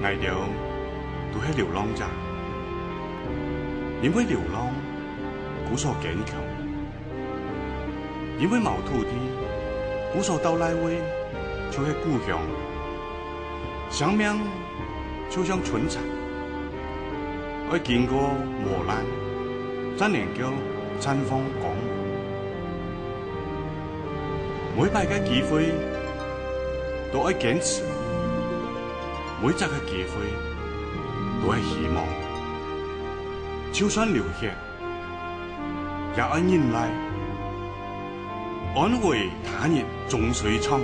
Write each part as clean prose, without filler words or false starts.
爱到都是流浪者，因为流浪故所坚强，因为冇土地，故所到来位就是故乡，生命就像春蚕，要经过磨难，才能够绽放光芒。每摆嘅機會都要堅持，每一個機會都係希望，就算流血，也要忍耐，安慰他人總水廠，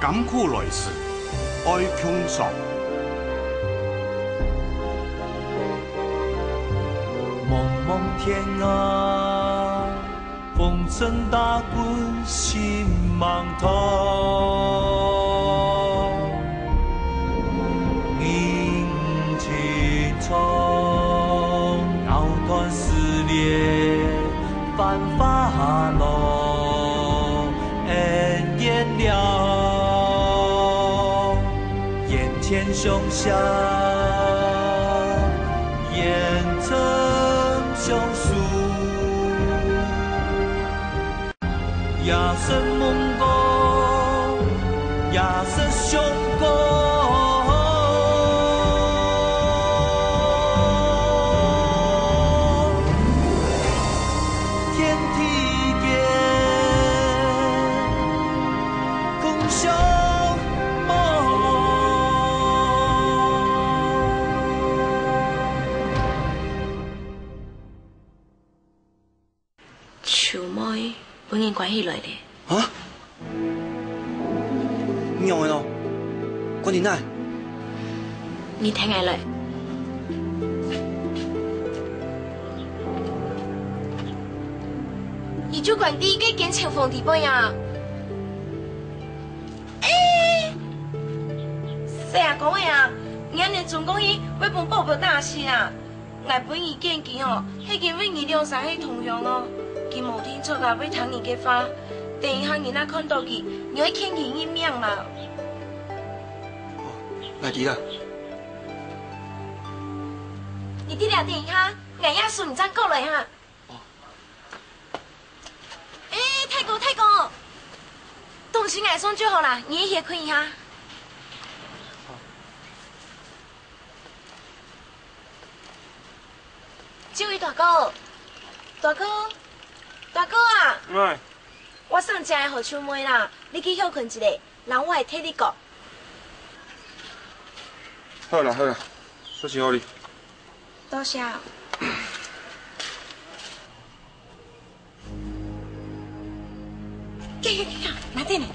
甘苦來時愛強爽。茫茫天涯，風聲打滾心茫痛，迎青蟲，藕斷絲連繁華路，恩怨了，眼前凶相，眼成凶數。也是夢過，也是胸過。天地間，共相夢。小妹。本人關係來咧。啊？唔用嘅咯，關點解？你聽下來。你就管第一個見情況地步呀？誰啊講嘅啊？人哋總講伊為幫寶寶打氣啊，我本意見佢哦，係因為你兩三係同樣咯。佢冇聽錯啊，會聽你嘅話。等一下你那看到佢，你會看佢一面嘛？哦，來記啦。你啲倆等一下，我要數你張過來哈。哦。太哥，東西我送就好啦，你也可以哈。這位大哥啊！喂，我上正係好笑妹啦，你去休困一下，然後我會替你講。好啦，說聲好哩。多謝。給，拿這呢。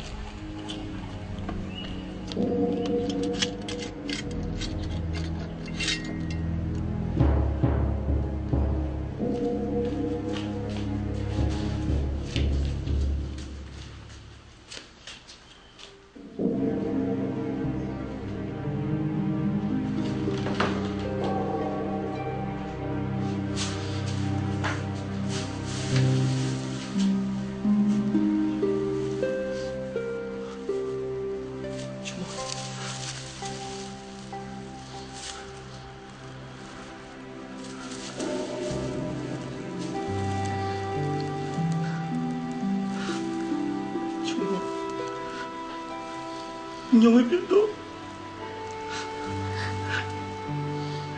你會變到，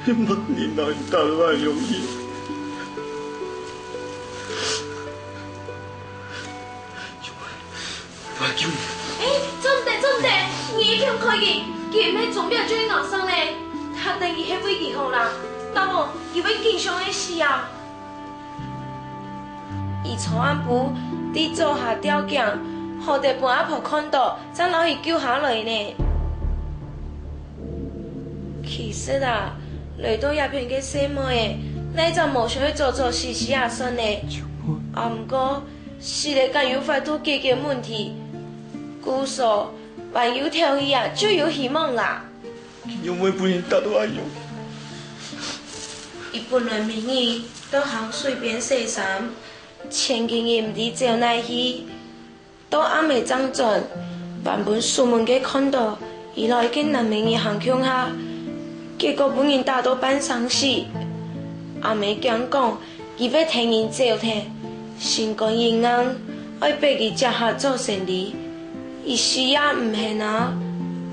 希望你能打完容易。我來救你。做唔得，你一定可以，佢咩總表最硬生咧，他等於係為佢好啦，但係佢會經常嘅事啊。伊從安部啲做下吊鏡。好地幫阿婆看到，才攞去救下來呢。其實啦，嚟到一片嘅細妹，你就冇想去做事啊算呢。啊唔過，是你咁有法度解決問題，故說還有條件啊，就有希望啦。因為不能達到愛用。一般人民意都行隨便寫衫，千金也唔知招哪去。到暗暝張轉，版本書門嘅看到，原來嘅男明嘅行腔下，结果本人打到班上死。阿妹讲伊要替人走摕，心肝阴暗，爱爬去食下做生意。伊死也毋现啊！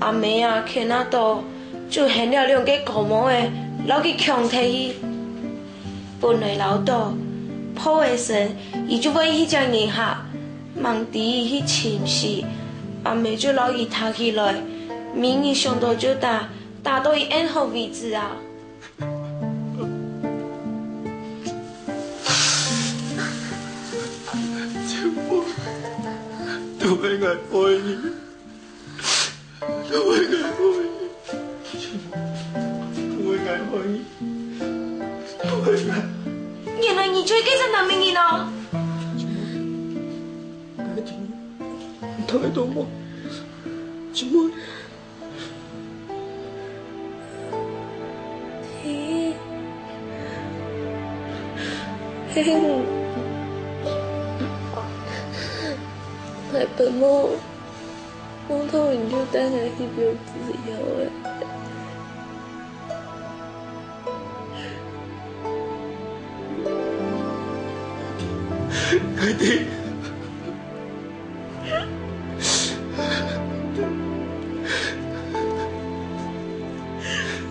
阿妹啊，去那度就现了2个古毛的，留去强摕去。本来老大破的神，伊就为迄只人下，望伫伊去침死。阿妹就留伊读起来，明日上到就打到伊咽喉为止啊！都会爱爱你，都会爱爱你，都会爱爱你，都会爱。原来你追给上男明人哦！家庭，都会懂我，怎么？来本梦，梦到你就带来一边自由诶。家庭，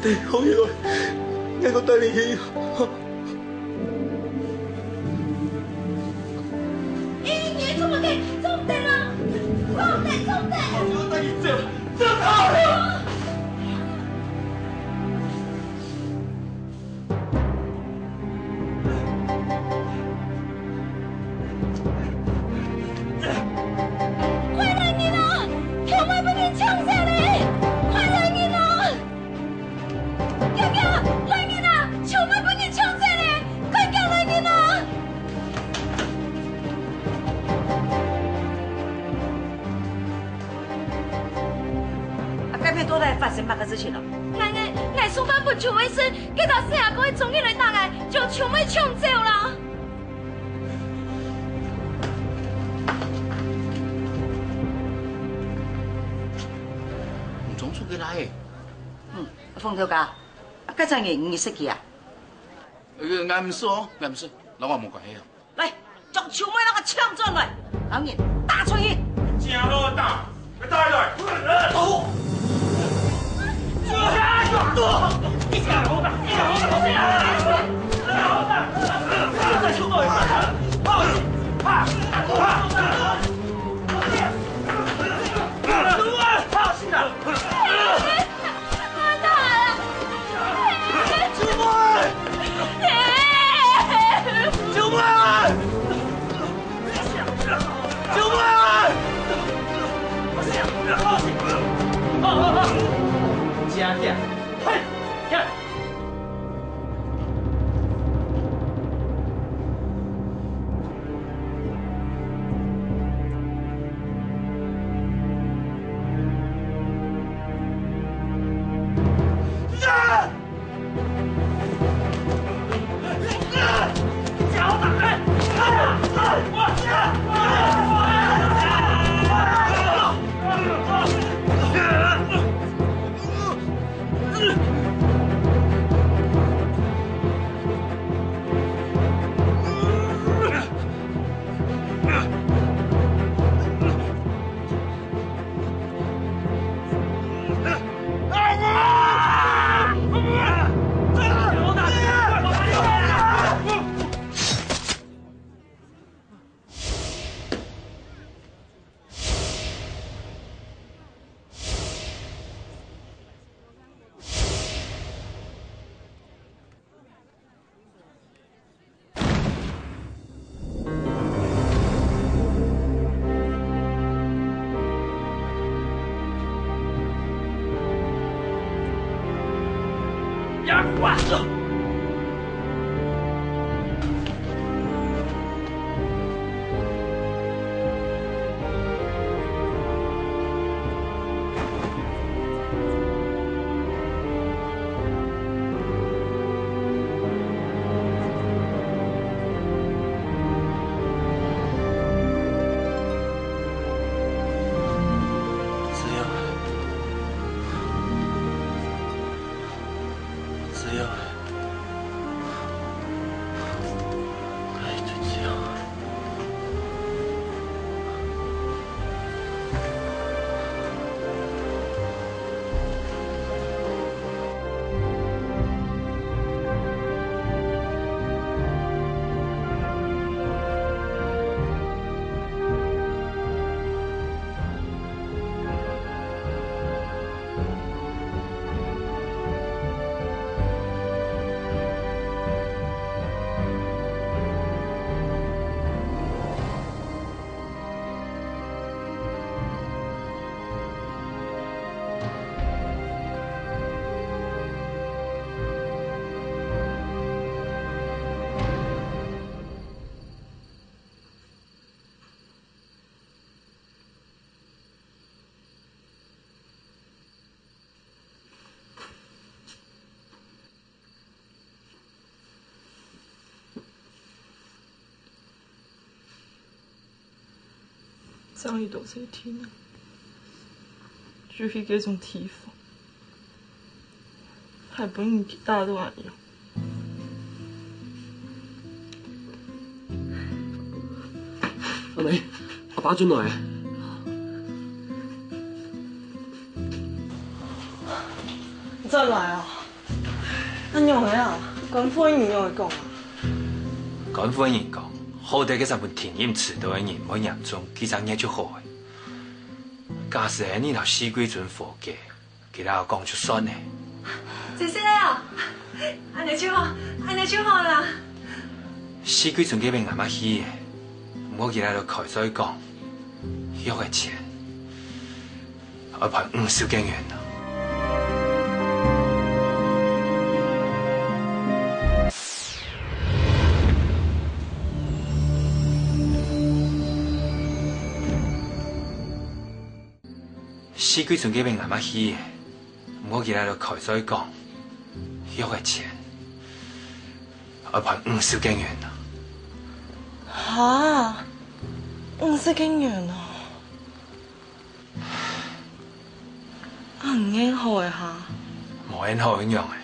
对，好嘢，我個帶你去。你怎么给中的了？中的！我帶你走他了。快来人啊！條妹俾人搶死你！快來人啊！哥哥，來人啊！條妹俾人搶死你！快叫來人啊！该片都在发生乜嘅事情咯？我上班不搶妹身，結果4個月終於來打來，就搶妹搶走啦！唔總出佢來。鳳條家，家陣嘢唔識佢啊？我唔識，老我冇關係啊。嚟，將搶妹那個搶進來，老人打出去。正好打，你打來。好。生意都在听啊，就去这种地方，还不用大都安样。阿美，阿爸轉來。再來啊！安樣嘅啊，趕婚唔用嚟講啊。趕婚人講，好歹嗰陣份田驗遲到嘅人，每人中幾張嘢就好嘅。假使係呢頭四季準火嘅，佢哋講出算嘅。姐姐啊，安尼就好，安尼就好啦。四季準嗰邊啱啱起嘅，我佢哋就開再講，要嘅錢，我賠50幾元啦。四季準嗰邊啱啱起嘅，我佢哋就開再講，要嘅錢，我賠50幾元啦。嚇，50幾元啊！唔應好嘅嚇。冇應好一樣嘅，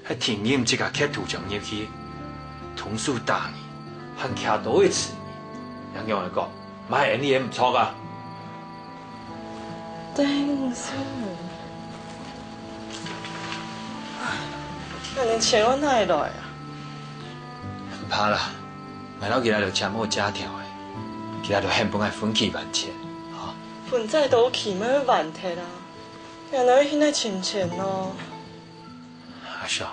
喺田驗即個劇圖上入去，同數大年，行劇多一次，一樣嚟講，買人啲嘢唔錯噶。頂死！那你錢我哪裡來啊？唔怕啦，買到佢哋就請我家條嘅，佢哋就恨本係分期還錢，嚇。分再多期咪要還鐵啦，原來現在錢錢咯。阿嫂，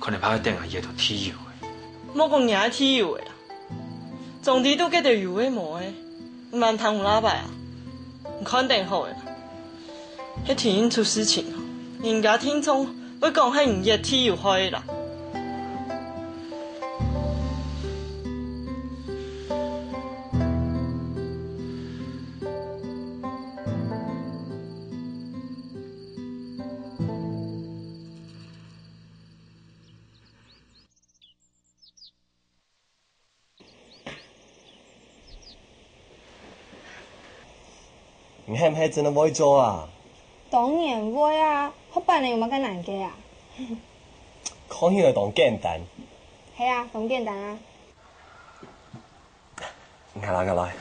可能怕佢等下嘢都踢油嘅。冇講嘢踢油嘅啦，總之都幾條油嘅冇嘅，唔係貪胡喇叭啊，唔肯定好嘅啦。喺田驗出事情，人家聽眾會講係唔熱踢油開啦。你係唔係真係會做啊？當然會啊，學辦你有乜咁難嘅啊？講起來當簡單。係啊，咁簡單啊。我來。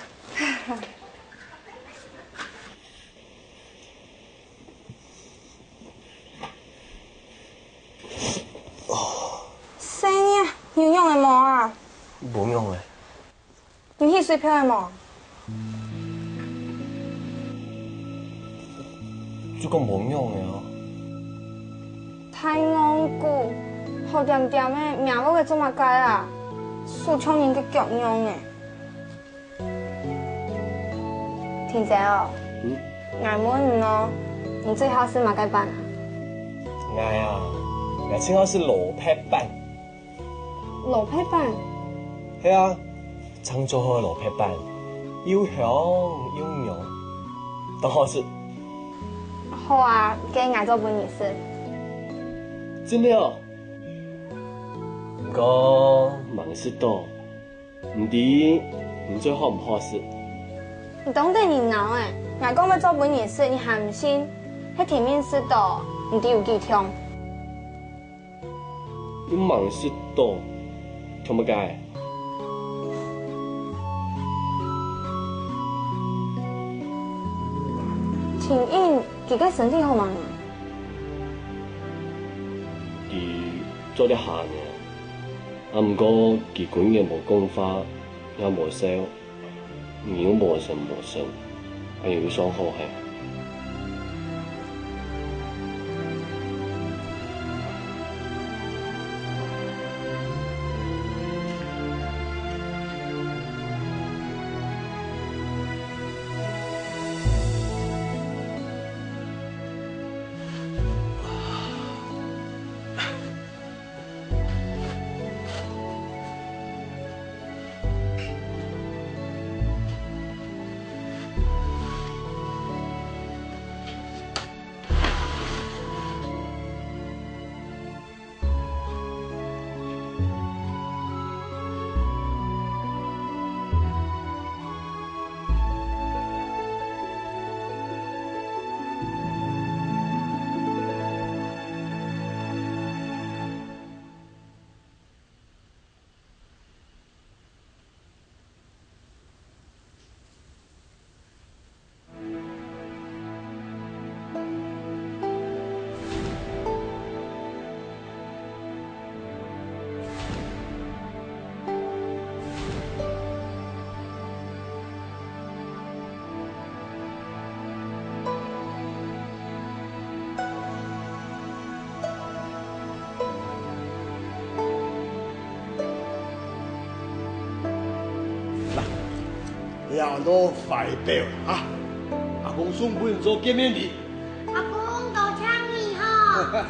生意要用嘅冇啊？冇用嘅。要去水漂嘅冇？這個冇用嘅哦。太戇固，好點點嘅，命我嘅做乜解啊？數聰人嘅腳用嘅。田姐哦，捱滿咯，你最好是乜解辦啊？我最好是羅劈辦。羅劈辦？係啊，創作好羅劈辦，又香又濃，都好食。好啊，給捱做本意思。真的哦。不過忙事多，唔知你最好唔好食。你當得你鬧誒，捱講要做本意思，你還唔信？喺田面事多，唔知有幾痛。你忙事多，痛乜解？田英佢嘅身體好嗎？佢做得下嘅，唔過佢管嘅無功法，也無收，如果無神無神，係要雙好係。都快表啊！阿公送本做见面礼。阿公多请你哈。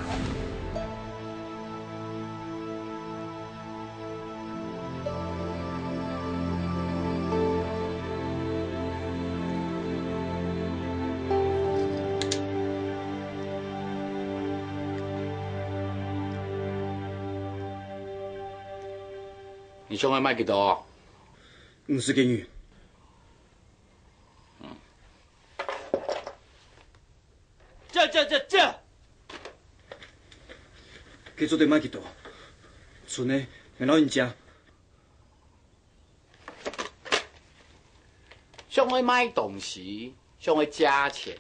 你想要买几多？50斤元。这，给做对买几多？剩的给老人家。想要买东西，想要加钱，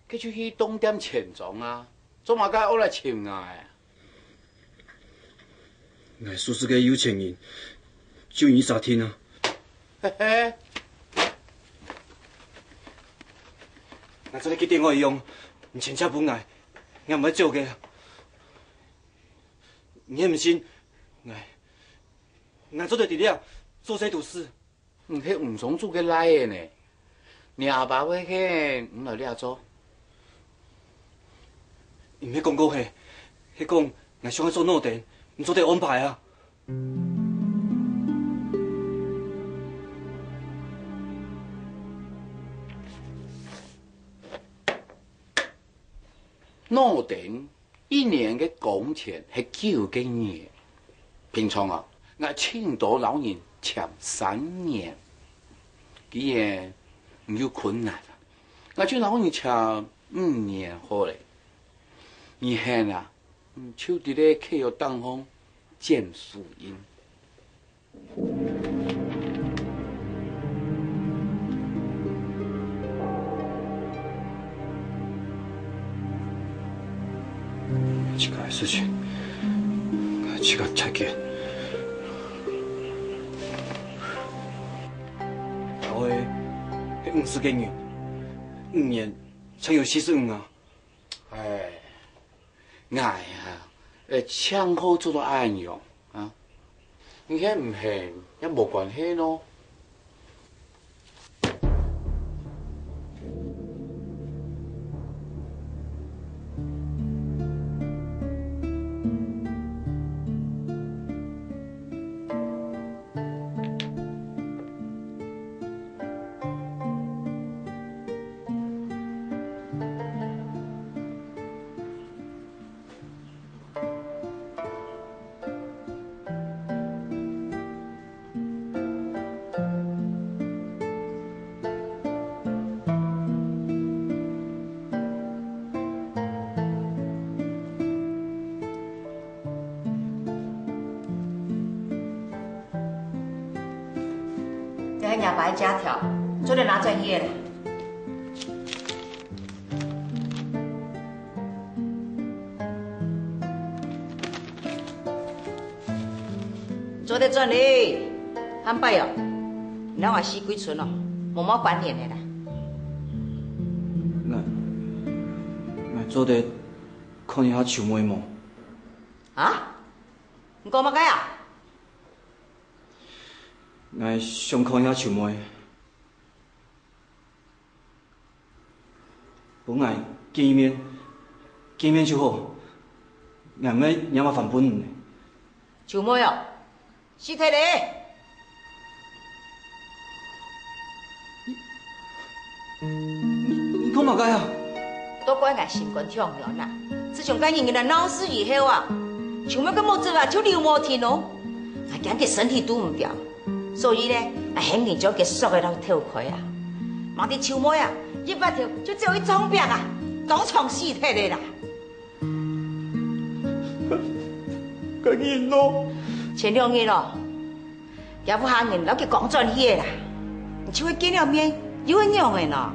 佮就去东店钱庄啊，做嘛该我来请啊？我叔叔个有钱人，就伊啥天啊？嘿嘿，我这里去电话用，唔请车本来，我唔要做嘅。你唔信？我做对伫了，做些大事。迄唔从做个来的呢？你阿爸会去唔来了做？唔迄讲过嘿，迄讲我想要做诺电，唔做得安排啊。诺电一年嘅工钱系9个月，平常啊，我请多老人签3年，既然唔有困难啊，我就老人签5年好嘞。你看啊，手伫咧客药当中见树荫。这个事情，这个拆解。头的50斤元，5年才有45啊！哎，呀，枪好做到安样啊？你遐唔系也无关系咯。这nhà白家条，做得拿专业的。做得专利，汉拜哦，咱话死几寸哦，冇乜关联的啦。我做得看你遐树妹么？啊？你讲乜解啊？我想看遐树妹，本来见面就好，我唔要惹麻烦本人。树妹哦，尸体咧。你讲嘛解啊？都怪我心肝跳远啦！自从感染了脑死以后啊，树妹个母子啊就流毛天哦，我惊佢身体拄唔掉。所以呢，很严将给缩在到头盔啊，望啲树妹啊，一把头就只有一张病啊，当场死体的啦。感染咯，前2日咯，也不下人老给讲转去的啦，就会见了面又会样的呢。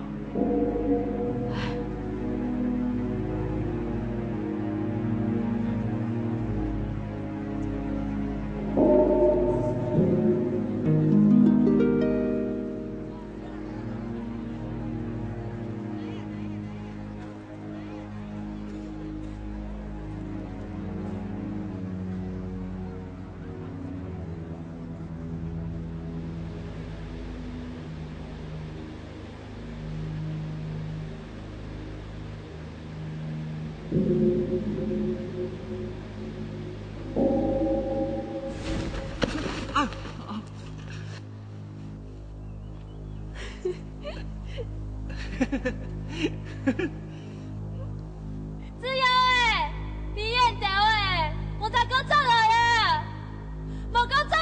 只有诶，鼻炎掉诶，我才讲出来诶，无讲出来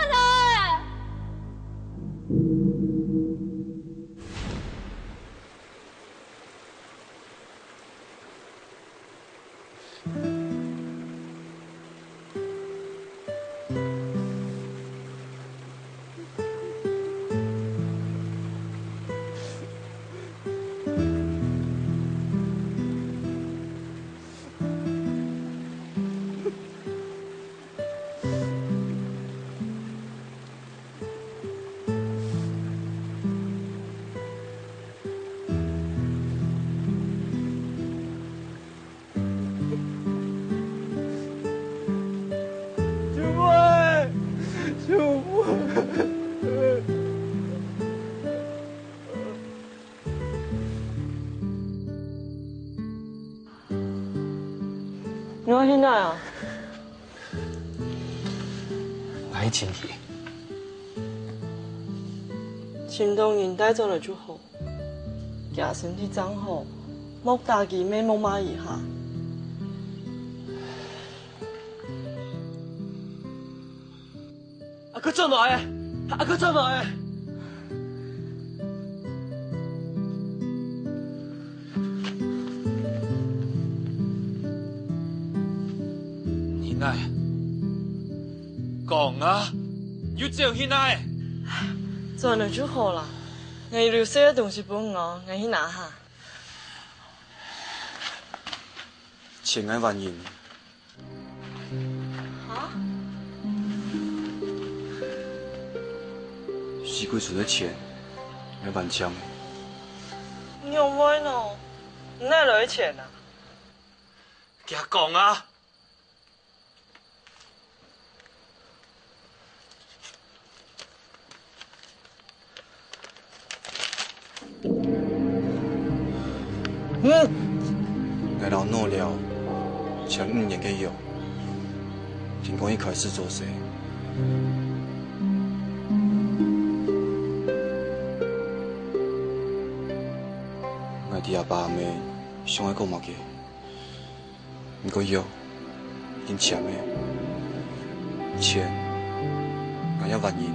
你要去哪啊？我喺前期，行动人带走了就好，家身体长好，莫打击咩莫骂一下。阿哥做哪嘅？阿哥做哪嘅？现在讲啊，要照现在。转了就好了，我留些东西给我，我去拿下。千爱万应。啊？四季存的钱，要万枪的。你用歪呢？你哪来的钱啊？给他讲啊！我老努了，前5年嘅药，听讲伊开始做事。我哋阿爸阿妹上爱讲物嘅，不过药已经签嘅，钱我也万应，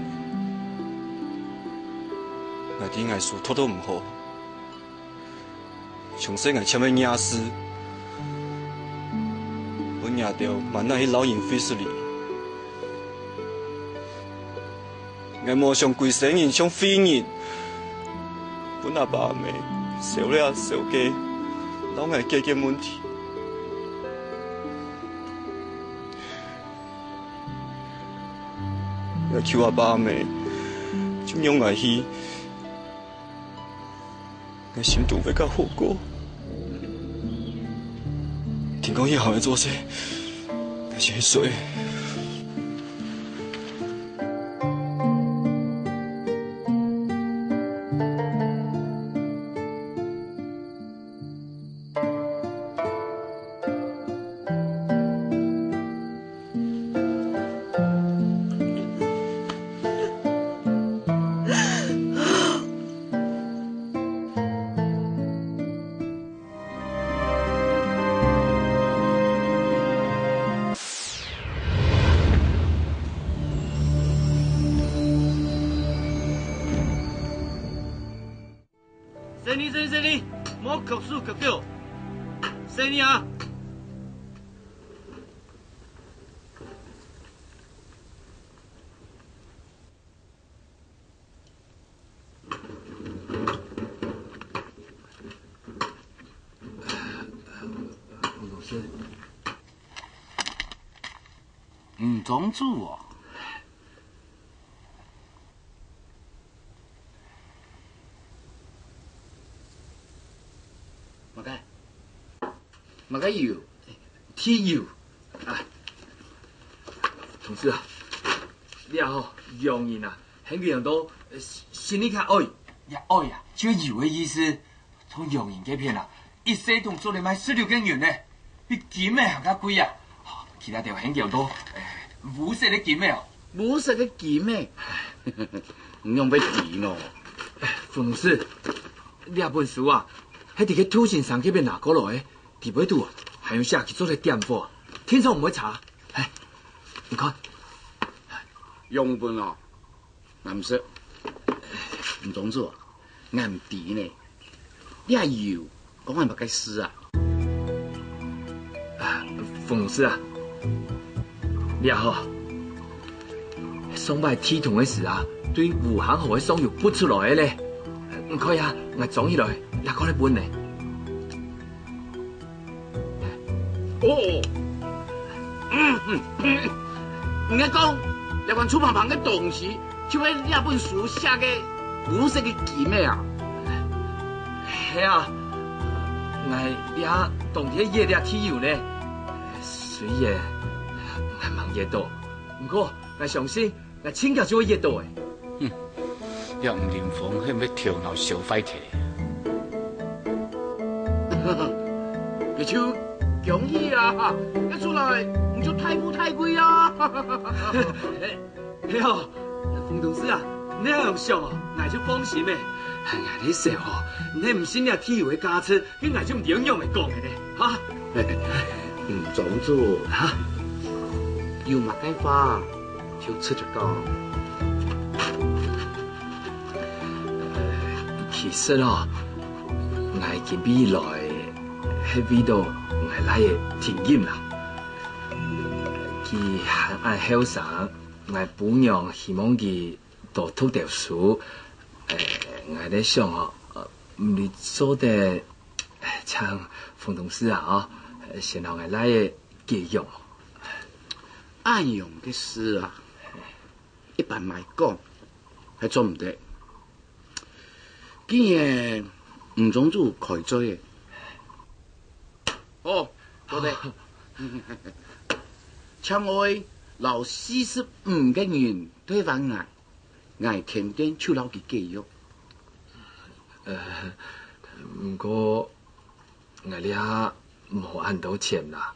我啲艺术拖都唔好。从细汉签的领事，我领到万那迄老人费斯里，我摸上规生人像废人，本阿爸阿妹受了受家，老爱解决问题。我求阿爸阿妹，就让我去。我心肚要较好过，听讲以后会做些，但是会衰。生理，莫口述口叫，生理啊！老师，装住哦。马个油，铁油啊！同志啊，你也好洋人啊，很多人都心里较爱，也爱啊，就油的意思，从洋人这边啊，一些动作嚟买16根元呢。比金的还较贵啊！其他条很叫多五色的金的哦，五色的金的，唔用要钱咯。冯老师，你啊本书啊，喺伫个土城上这边拿过来的，伫尾度啊，还用写去做个店货，天上唔会查。哎，你看，用本哦，我唔识，唔总之，我唔抵呢。你还有讲系乜嘅事啊？冯老师啊，你好，上摆天同嘅事啊，对武汉号嘅商业不出来嘅咧，唔可以啊，我装起来，也讲你本呢。哦，唔该讲，有关出版行嘅东西，就喺呢本书写嘅五色嘅金嘅啊。系啊，我也当天热了天油呢，虽然我忙热到，不过我相信我请假就会热到的。又唔连房，係咪跳樓小廢題？佢超強意啊！一出來唔就太富太貴啊！係啊，馮同事啊，你係用上哦，我就放心嘅。我啲時候，你唔信你天油嘅價錢，跟我就唔樣樣嚟講嘅咧，嚇。唔總做嚇，要麥雞花，就出咗講。其實哦，我見未來喺呢度，我嚟嘅體驗啦。佢很愛後生，我本樣希望佢多讀條書。我在想哦，你做的像馮同事啊，先讓我嚟嘅借用。按用嘅事啊，一般嚟講係做唔得。既然唔總做開追嘅，哦，多謝。請愛留45嘅人推翻我天天出樓嘅記憶。不過我哋冇按到錢啦，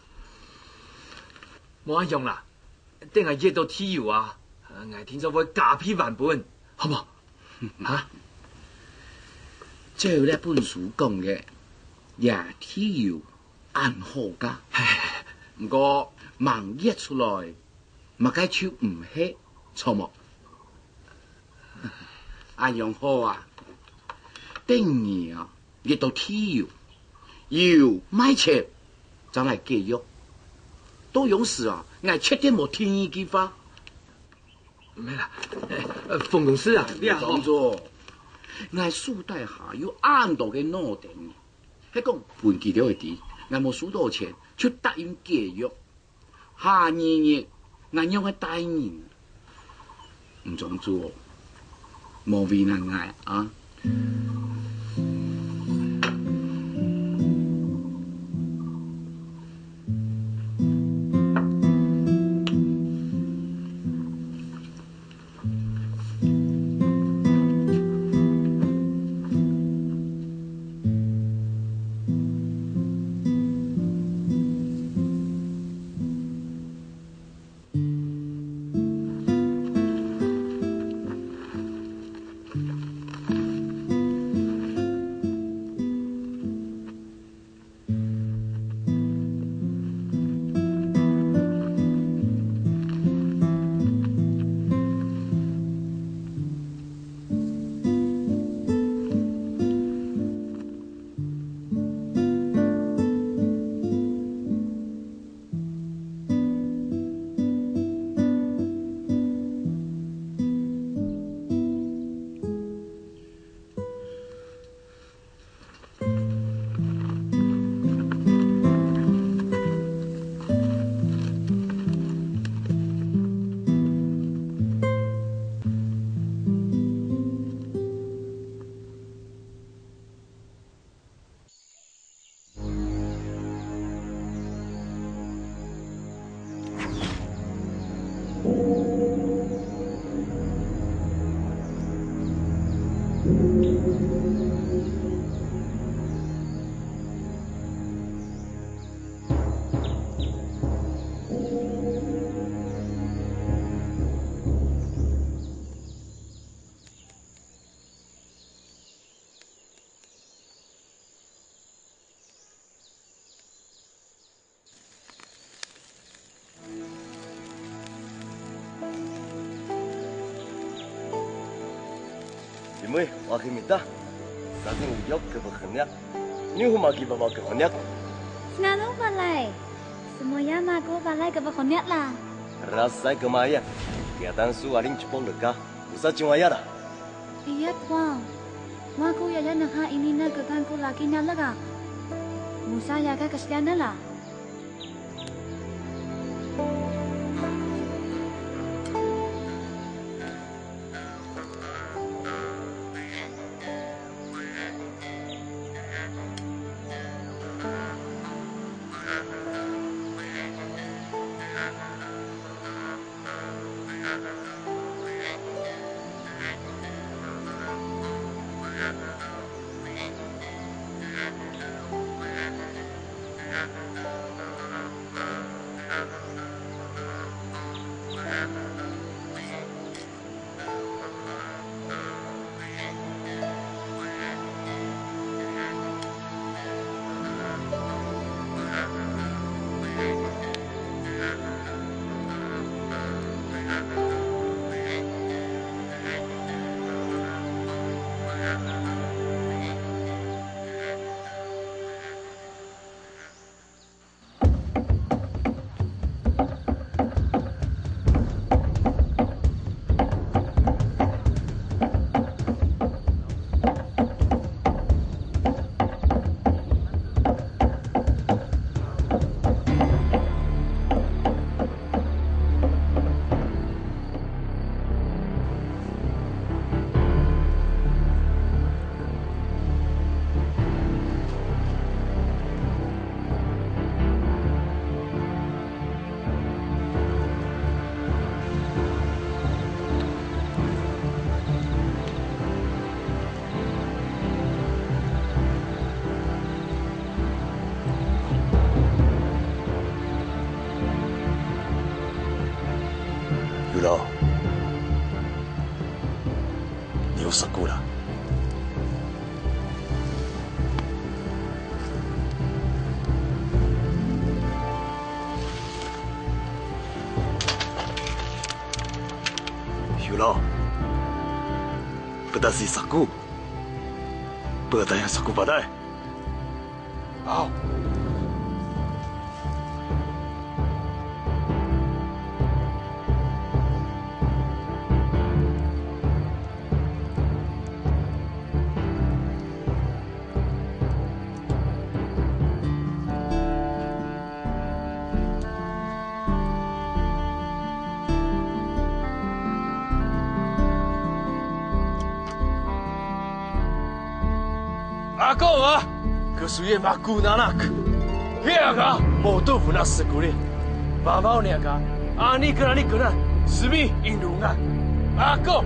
冇按用啦，等係熱到天油啊！我聽咗會加批還本，好唔好？嚇？照呢本書講嘅，也天油按好噶。不過忙熱出來，物解手唔黑，錯冇？按用好啊！等年啊，熱到天油，油買錢，就嚟記憶。都有時啊，我確定冇天意嘅話。咩啦？馮同事啊，你好。講咗，我書底下有按到嘅諾定，係講半記了嘅啲，我冇數到錢，就答應記憶。下年日我用係大年，唔總做，冇為難我啊。Wakimita, saking uyok kebahanyak, ni humagi bawa kebahanyak. Nganu balai, semuanya aku balai kebahanyak lah. Rasa kemaya, kegiatan su aling cepol lega, usah cuma ya dah. Iya tuan, aku ya nak ini nak kekanku lagi nak lega. Musa ya ke kesian lah.你有事故了。有了，不但是事故，不但事故不带。好。 Ako kesuye maku nanak. Hiaga motu puna sekuli. Babau niaga ani kerani kena semi indungan. Ako.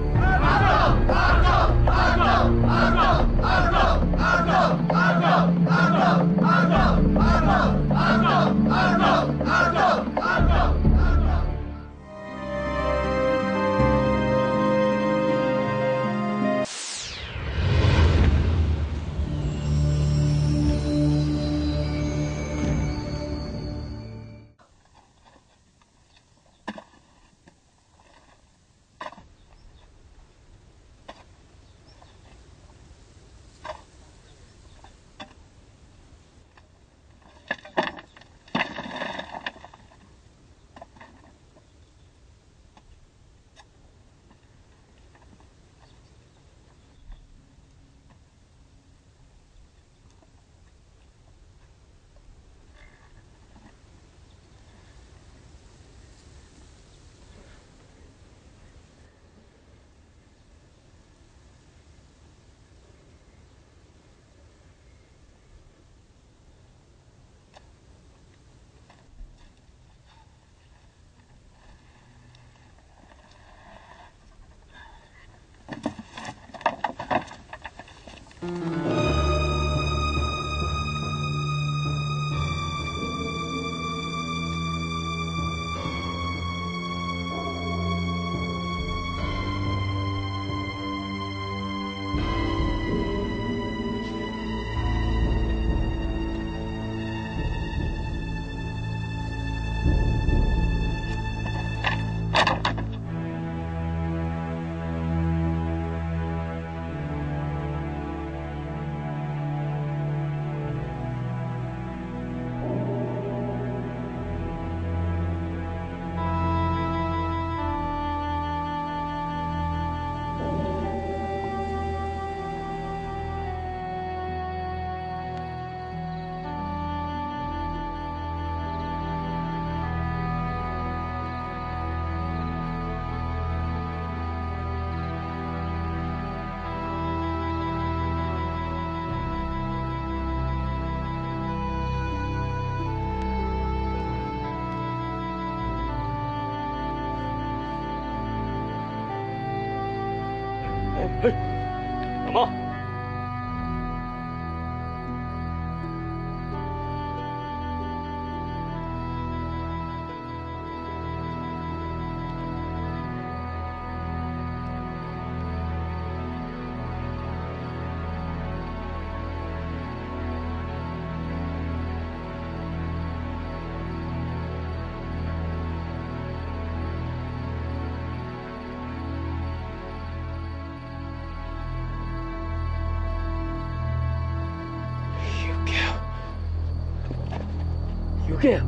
小姐，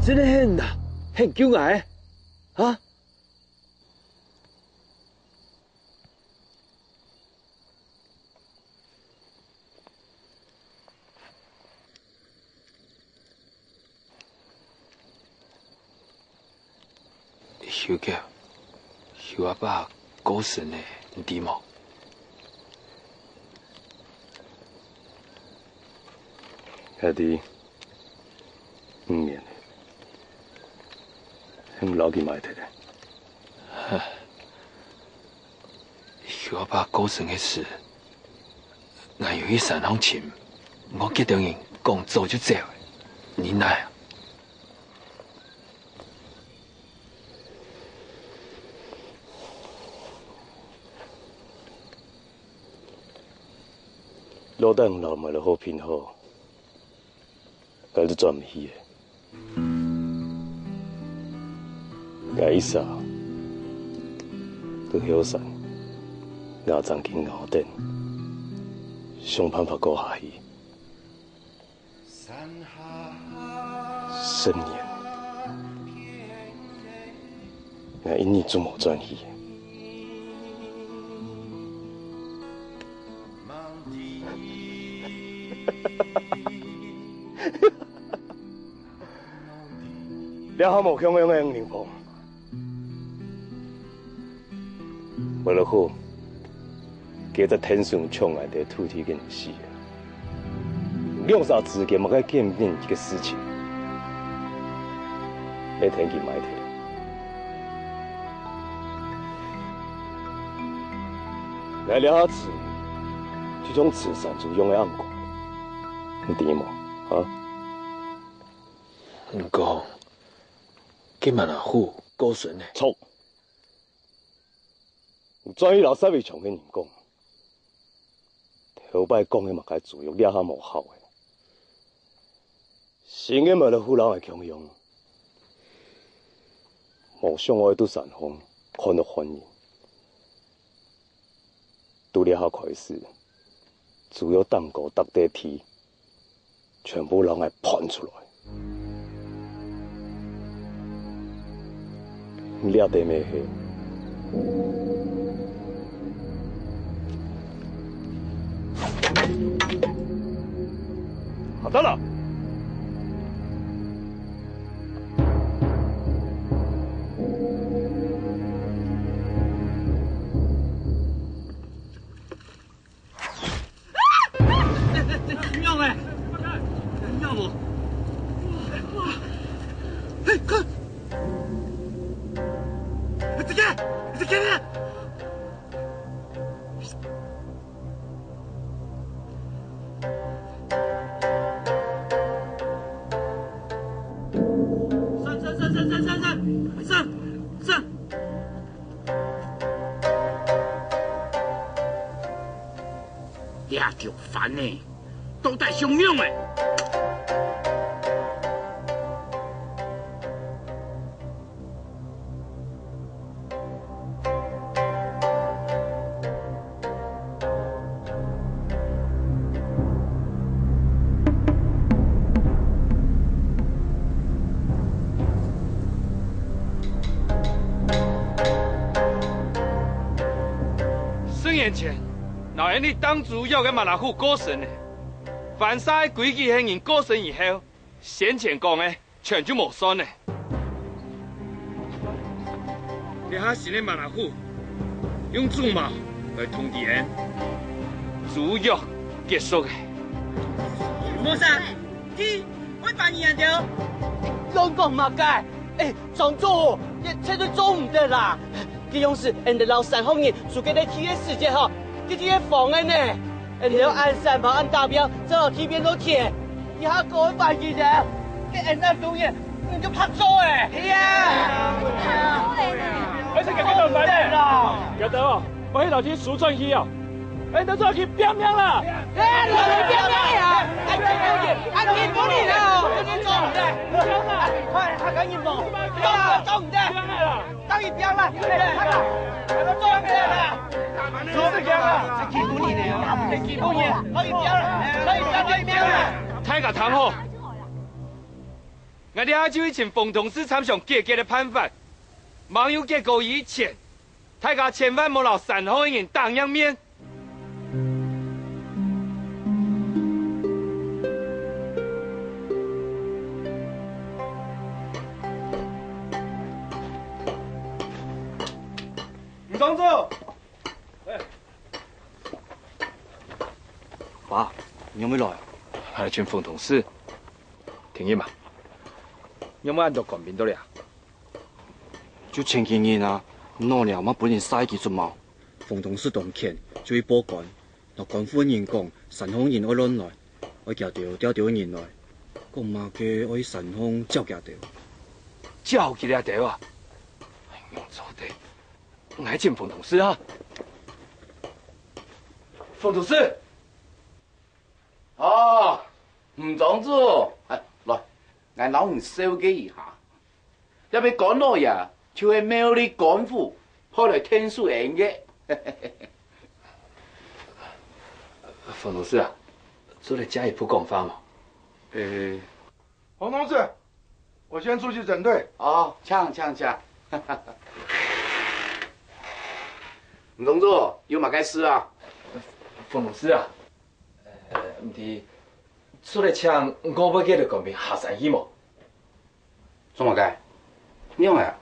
真的很骄傲的，啊？小姐，是我爸过身的，你知冇？兄弟，唔免的，hem老几买的。是我爸过身的事，我有一三行情，我决定讲走就走的，你奈啊？老等老买了好品好，该是赚唔起的。我一撒，到后山，牙长去咬顶，想办法过下去。10年，我一年做冇赚去。了后无强用的黄牛婆，为了好，加在天上冲来的土地给你死了。用啥资格嘛该见面这个事情？要天气买天。来了下子，这种慈善就用来暗管，你知吗？啊？不过。今晚老虎过身呢？错！有专业老师未从跟人讲，头摆讲的嘛该自由了下无效的。新的没了虎人的强用，无想我都善风，看到欢迎。拄了下开始，只要蛋糕搭地天，全部人来喷出来。了地没黑，好的了。你要没？你要不？哇！哎，看！这个，上！俩就烦呢，都带凶用诶。10年前，老人你当主要给马拉虎过身的，凡晒规矩行人过身以后，先前讲的全就无算的。你下新的马拉虎用猪毛来通知人，主要结束的。莫啥，我办你了，乱讲嘛该，庄主，你绝对做唔得啦。这样是人哋老三方人做嘅啲体育世界吼，这些防的呢，人哋要按三跑按达标，正好体边都铁，你还搞一把几人，你人那东西你就拍走哎，是啊，而且给你老板啦，有得哦，我去老天赎转去哦，都做去变命啦，老天变命呀，按你不你了，你做唔得，快赶紧跑，走唔得。当一边了，对了，他做唔得啦，做唔得啦，欺负你呢，欺负你，老一边了，老一边了，太个堂后，我哋下就去请冯同事参详解决的办法。网友结果以前，大家千万莫留3号的人当样面。吴同志，爸，你有没有来？还来请冯同事。听见嘛？有冇按到官兵到了？就前几年啊，哪了嘛本人赛季出毛，冯同事动拳就去报官，落官府的人讲神风人爱乱来，我夹到调调人来，讲嘛嘅我去神风照夹到，照起来掉啊！哎呀，错的，我还请冯同事啊。冯同事，哦，吴同志，来，我老吴小解一下，要要讲落呀。就系庙里官府派来天数人嘅。冯同事啊，做来加一铺讲法嘛。黄同志，我先出去整队。哦，呛。吴同志，有嘛该事啊？冯同事啊，唔是，做来抢我要给你官兵下山去么？做嘛该？因为啊。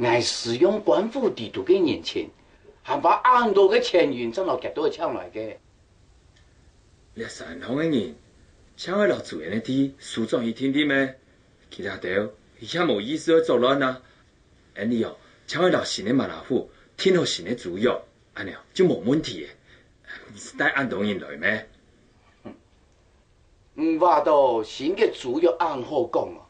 我使用官府地图嘅年前，还把安多嘅钱元真落夹到抢来嘅。你神风嘅人，抢去落自然嘅地，树桩一天天咩？其他掉，而且冇意思去作乱啊！安尼哦，抢去落新嘅马拉虎，添好新嘅猪肉，安尼哦就冇问题嘅。你是带安多人来咩？唔话到新嘅猪肉安好讲啊！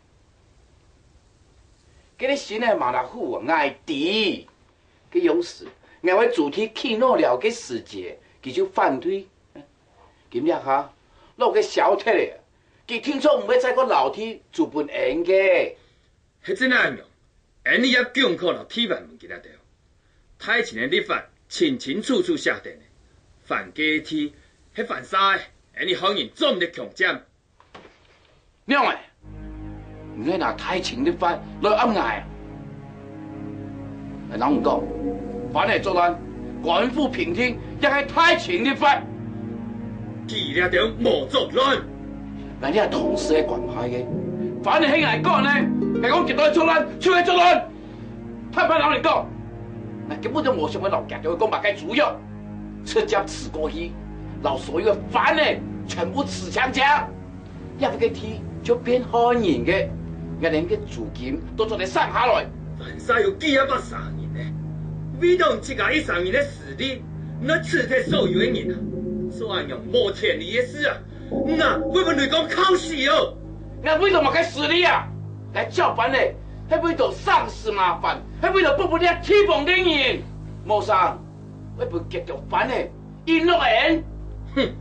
嗰啲新嘅马拉虎啊，爱地嘅勇士，因为主题起诺了嘅时节，佢就反对。今日下落嘅小铁嚟，佢听说唔会再个老天做本人嘅。係真係樣，安尼也強靠落體文唔記得掉。太前嘅立法清清楚楚寫定嘅，犯假體係犯晒，安尼好人做唔得強占。娘誒！唔係拿太前的法來暗捱，係諗唔講，反嚟作亂，官府平天亦係太前的法。記了條冇作亂，嗱，你係同事嘅關係嘅，反嚟輕嚟講呢，係講極多作亂，超係作亂，太怕老嚟講，嗱根本就冇想揾老夾咗講白雞主要，直接刺過去，老所有嘅反呢全部刺槍槍，一個天就變漢人嘅。我連嘅租金都做嚟省下來，凡晒有幾100殺人呢？為當這個100人的死地，那刺退所有的人啊，所按用無天理的事啊，那會唔會講靠死哦？我為到嘛該死你啊！來照辦咧，係為到喪事麻煩，係為到不你天蓬的人，冇生，會唔會繼續煩咧？冤落人，哼！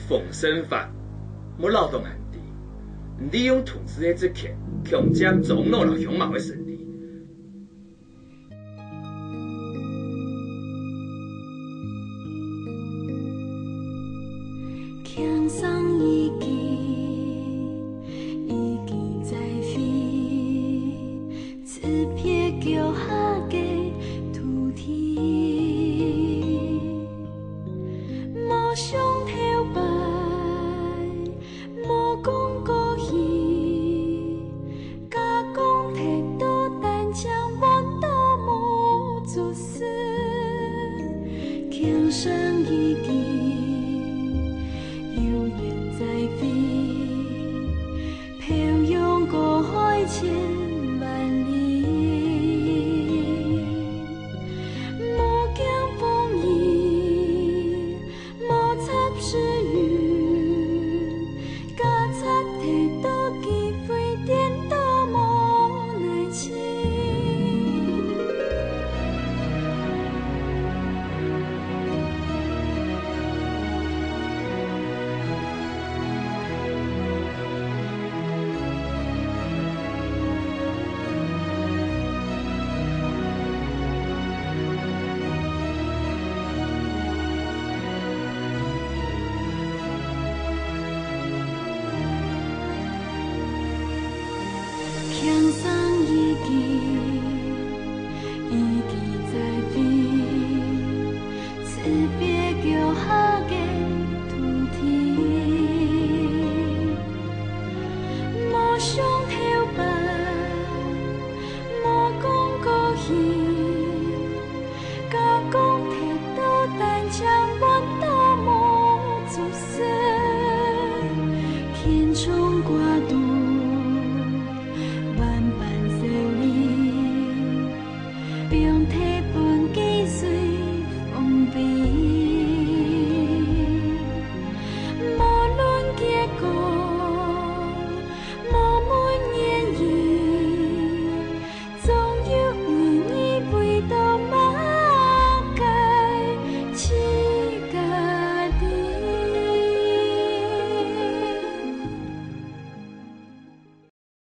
奉身法，冇勞動人。利用同事的職權，強占總路老鄉貌的勝利。強上一記，一記在飛，此撇腳下嘅土地，無想頭擺，無講過。上一地，悠然在飛，飄揚過海千萬里。無驚風雨，無插翅。